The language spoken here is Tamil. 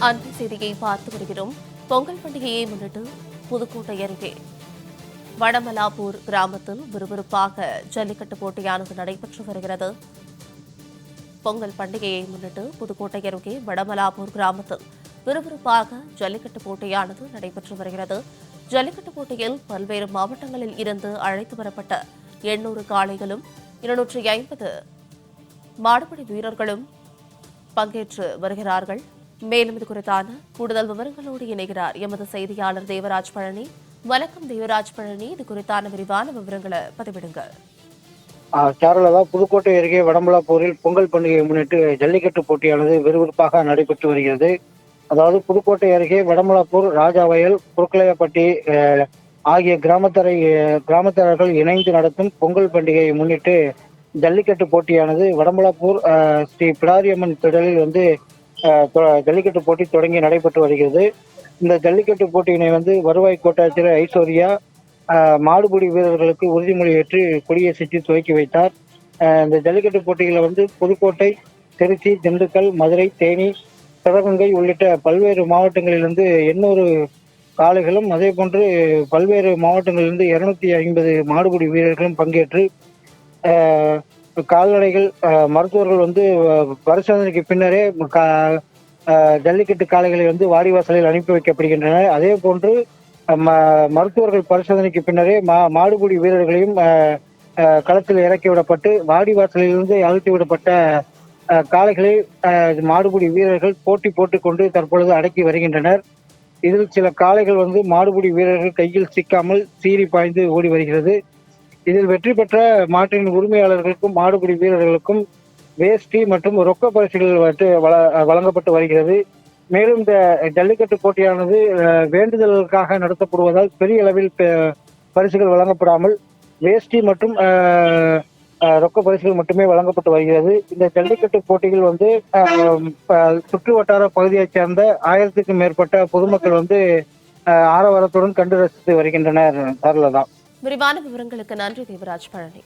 அன்றைய செய்தியை பார்த்து வருகிறோம். பொங்கல் பண்டிகையை முன்னிட்டு புதுக்கோட்டை அருகே வடமலாப்பூர் கிராமத்தில் விறுவிறுப்பாக ஜல்லிக்கட்டு போட்டியானது நடைபெற்று வருகிறது. பொங்கல் பண்டிகையை முன்னிட்டு புதுக்கோட்டை அருகே வடமலாப்பூர் கிராமத்தில் விறுவிறுப்பாக ஜல்லிக்கட்டு போட்டியானது நடைபெற்று வருகிறது. ஜல்லிக்கட்டு போட்டியில் பல்வேறு மாவட்டங்களில் இருந்து அழைத்து வரப்பட்ட 800 காளைகளும் 250 மாடுபிடி வீரர்களும் பங்கேற்று வருகிறார்கள். மேலும் இது குறித்தான கூடுதல் விவரங்களோடு இணைகிறார் எமது செய்தியாளர் தேவராஜ் பழனி. வணக்கம் தேவராஜ் பழனி, இது குறித்தான விரிவான விவரங்களை பதிவிடுங்க. கேரளா புதுக்கோட்டை அருகே வடமலாப்பூரில் பொங்கல் பண்டிகையை முன்னிட்டு ஜல்லிக்கட்டு போட்டியானது விறுவிறுப்பாக நடைபெற்று வருகிறது. அதாவது புதுக்கோட்டை அருகே வடமலாப்பூர், ராஜாவயல், குறுக்கலையப்பட்டி ஆகிய கிராமத்தார்கள் இணைந்து நடத்தும் பொங்கல் பண்டிகையை முன்னிட்டு ஜல்லிக்கட்டு போட்டியானது வடமலாப்பூர் ஸ்ரீ பிடாரியம்மன் திடலில் ஜல்லிக்கட்டு போட்டி தொடங்கி நடைபெற்று வருகிறது. இந்த ஜல்லிக்கட்டு போட்டியினை வருவாய் கோட்டாட்சியர் ஐஸ்வர்யா மாடுபிடி வீரர்களுக்கு உறுதிமொழி ஏற்று கொடியசைத்து துவக்கி வைத்தார். இந்த ஜல்லிக்கட்டு போட்டிகளை புதுக்கோட்டை, திருச்சி, திண்டுக்கல், மதுரை, தேனி, சிவகங்கை உள்ளிட்ட பல்வேறு மாவட்டங்களிலிருந்து 800 காளைகளும் அதே போன்று பல்வேறு மாவட்டங்களிலிருந்து 250 மாடுபிடி வீரர்களும் பங்கேற்று கால்நடைகள் மருத்துவர்கள் பரிசோதனைக்கு பின்னரே ஜல்லிக்கட்டு காளைகளை வாடிவாசலில் அனுப்பி வைக்கப்படுகின்றனர். அதே போன்று மருத்துவர்கள் பரிசோதனைக்கு பின்னரே மாடுபிடி வீரர்களையும் களத்தில் இறக்கிவிடப்பட்டு வாடிவாசலிலிருந்து அழுத்தி விடப்பட்ட காளைகளை மாடுபிடி வீரர்கள் போட்டி போட்டுக்கொண்டு தற்பொழுது அடக்கி வருகின்றனர். இதில் சில காளைகள் மாடுபிடி வீரர்கள் கையில் சிக்காமல் சீறி பாய்ந்து ஓடி வருகிறது. இதில் வெற்றி பெற்ற மாட்டின் உரிமையாளர்களுக்கும் மாடுபிடி வீரர்களுக்கும் வேஷ்டி மற்றும் ரொக்க பரிசுகள் வழங்கப்பட்டு வருகிறது. மேலும் இந்த ஜல்லிக்கட்டு போட்டியானது வேண்டுதலுக்காக நடத்தப்படுவதால் பெரிய அளவில் பரிசுகள் வழங்கப்படாமல் வேஷ்டி மற்றும் ரொக்க பரிசுகள் மட்டுமே வழங்கப்பட்டு வருகிறது. இந்த ஜல்லிக்கட்டு போட்டிகள் சுற்று வட்டார பகுதியைச் சேர்ந்த 1000க்கும் மேற்பட்ட பொதுமக்கள் ஆரவாரத்துடன் கண்டு ரசித்து வருகின்றனர். விரிவான விவரங்களுக்கு நன்றி தேவராஜ் பழனி.